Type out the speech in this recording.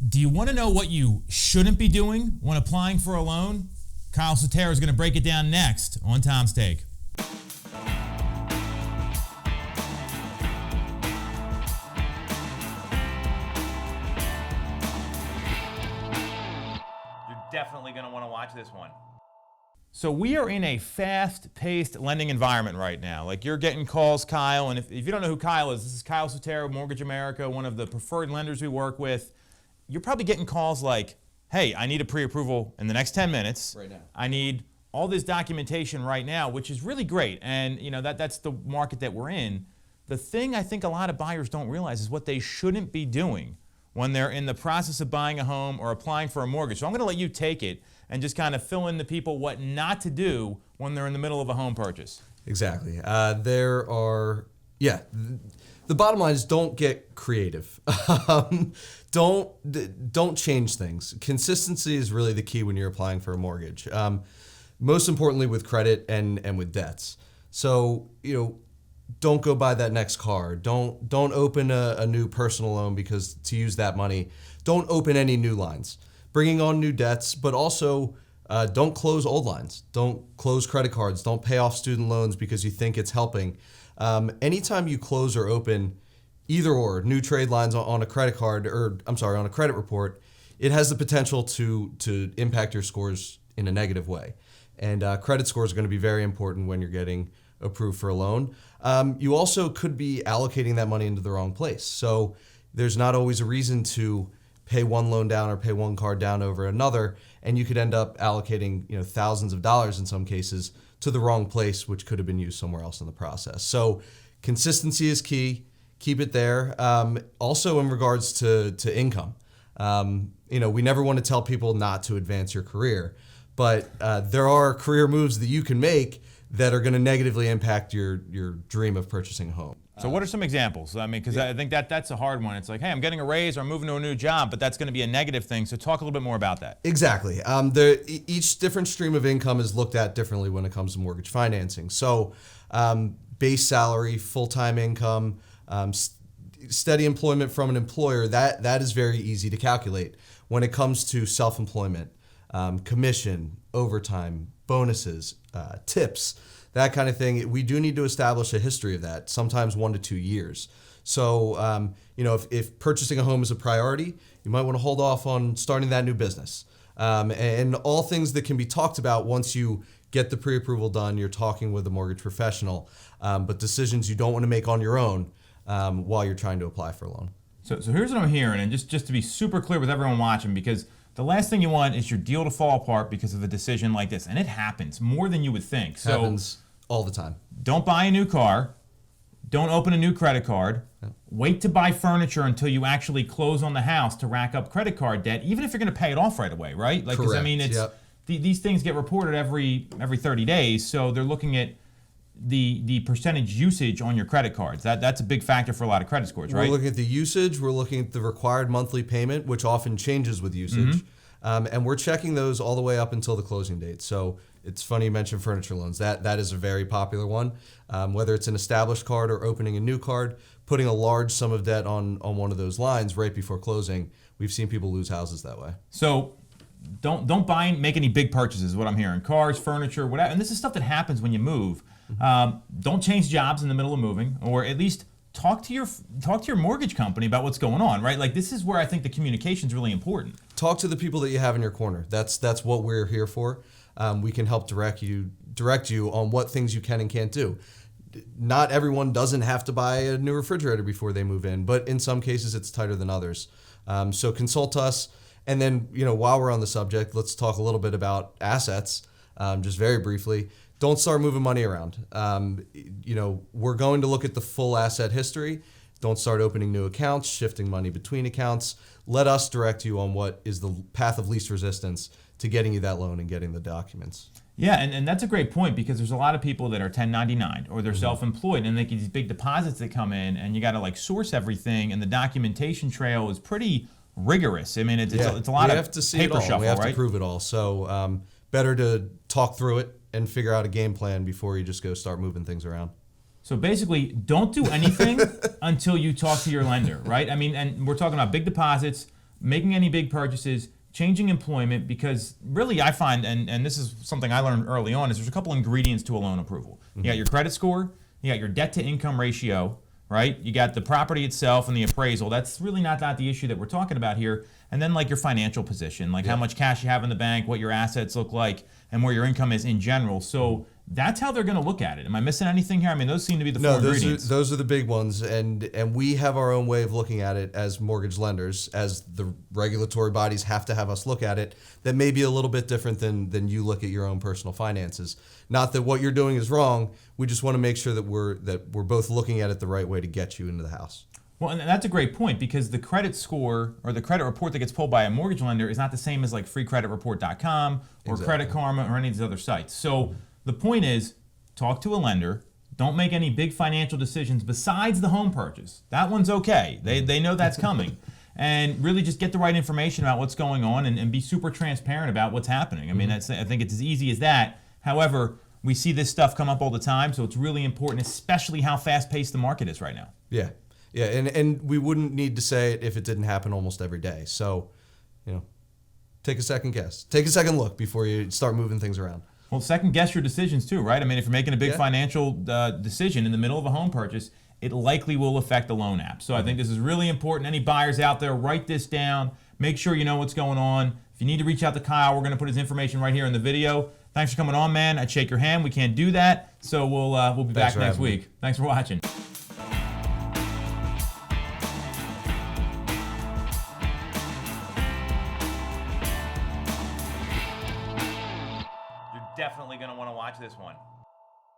Do you want to know what you shouldn't be doing when applying for a loan? Kyle Sutera is going to break it down next on Tom's Take. You're definitely going to want to watch this one. So we are in a fast-paced lending environment right now. Like, you're getting calls, Kyle, and if you don't know who Kyle is, this is Kyle Sutera, Mortgage America, one of the preferred lenders we work with. You're probably getting calls like, hey, I need a pre-approval in the next 10 minutes. Right now. I need all this documentation right now, which is really great. And you know that's the market that we're in. The thing I think a lot of buyers don't realize is what they shouldn't be doing when they're in the process of buying a home or applying for a mortgage. So I'm going to let you take it and just kind of fill in the people what not to do when they're in the middle of a home purchase. Exactly. The bottom line is don't get creative. Don't change things. Consistency is really the key when you're applying for a mortgage. Most importantly with credit and with debts. So, don't go buy that next car. Don't open a new personal loan because to use that money. Don't open any new lines. Bringing on new debts, but also don't close old lines. Don't close credit cards. Don't pay off student loans because you think it's helping. Anytime you close or open either or new trade lines on a credit card, on a credit report, it has the potential to impact your scores in a negative way. And credit scores are going to be very important when you're getting approved for a loan. You also could be allocating that money into the wrong place. So there's not always a reason to pay one loan down or pay one card down over another, and you could end up allocating thousands of dollars in some cases to the wrong place, which could have been used somewhere else in the process. So consistency is key. Keep it there. Also in regards to income, we never want to tell people not to advance your career, but there are career moves that you can make that are going to negatively impact your dream of purchasing a home. So what are some examples? I mean, because I think that's a hard one. It's like, hey, I'm getting a raise or I'm moving to a new job, but that's going to be a negative thing. So talk a little bit more about that. Exactly. Each different stream of income is looked at differently when it comes to mortgage financing. So base salary, full-time income, steady employment from an employer, that is very easy to calculate. When it comes to self-employment, commission, overtime, bonuses, tips, that kind of thing, we do need to establish a history of that, sometimes 1 to 2 years. So, if purchasing a home is a priority, you might want to hold off on starting that new business. And all things that can be talked about once you get the pre-approval done, you're talking with a mortgage professional, but decisions you don't want to make on your own while you're trying to apply for a loan. So here's what I'm hearing, and just to be super clear with everyone watching, because the last thing you want is your deal to fall apart because of a decision like this, and it happens more than you would think. So happens all the time. Don't buy a new car. Don't open a new credit card. Yep. Wait to buy furniture until you actually close on the house to rack up credit card debt, even if you're going to pay it off right away, right? Like, 'cause, I mean, it's these things get reported every 30 days, so they're looking at the percentage usage on your credit cards. That's a big factor for a lot of credit scores, right? We're looking at the usage. We're looking at the required monthly payment, which often changes with usage. And we're checking those all the way up until the closing date. So it's funny you mentioned furniture loans. That is a very popular one. Whether it's an established card or opening a new card, putting a large sum of debt on one of those lines right before closing, we've seen people lose houses that way. So don't buy and make any big purchases is what I'm hearing. Cars, furniture, whatever. And this is stuff that happens when you move. Don't change jobs in the middle of moving, or at least talk to your mortgage company about what's going on, right? Like, this is where I think the communication is really important. Talk to the people that you have in your corner. That's what we're here for. We can help direct you on what things you can and can't do. Not everyone doesn't have to buy a new refrigerator before they move in, but in some cases it's tighter than others. So consult us. And then, while we're on the subject, let's talk a little bit about assets, just very briefly. Don't start moving money around. We're going to look at the full asset history. Don't start opening new accounts, shifting money between accounts. Let us direct you on what is the path of least resistance to getting you that loan and getting the documents. Yeah, and that's a great point, because there's a lot of people that are 1099 or they're self-employed, and they get these big deposits that come in, and you got to source everything, and the documentation trail is pretty rigorous. I mean, it's a lot of paper shuffle, right? We have to see it all. We have to prove it all. So better to talk through it and figure out a game plan before you just go start moving things around. So basically, don't do anything until you talk to your lender, right? I mean, and we're talking about big deposits, making any big purchases, changing employment, because really I find, and this is something I learned early on, is there's a couple ingredients to a loan approval. You got your credit score, you got your debt to income ratio, right? You got the property itself and the appraisal. That's really not the issue that we're talking about here. And then like your financial position, like how much cash you have in the bank, what your assets look like, and where your income is in general. So that's how they're going to look at it. Am I missing anything here? I mean, those seem to be the four ingredients. Those are the big ones, and we have our own way of looking at it as mortgage lenders, as the regulatory bodies have to have us look at it. That may be a little bit different than you look at your own personal finances. Not that what you're doing is wrong. We just want to make sure that we're both looking at it the right way to get you into the house. Well, and that's a great point, because the credit score or the credit report that gets pulled by a mortgage lender is not the same as like freecreditreport.com or Credit Karma or any of these other sites. So the point is, talk to a lender. Don't make any big financial decisions besides the home purchase. That one's okay. They know that's coming. And really just get the right information about what's going on and be super transparent about what's happening. I mean, I think it's as easy as that. However, we see this stuff come up all the time, so it's really important, especially how fast-paced the market is right now. Yeah. Yeah, and we wouldn't need to say it if it didn't happen almost every day. So, take a second guess. Take a second look before you start moving things around. Well, second guess your decisions too, right? I mean, if you're making a big financial decision in the middle of a home purchase, it likely will affect the loan app. So I think this is really important. Any buyers out there, write this down. Make sure you know what's going on. If you need to reach out to Kyle, we're going to put his information right here in the video. Thanks for coming on, man. I'd shake your hand. We can't do that, so we'll be back next week. Thanks for watching. You're definitely going to want to watch this one.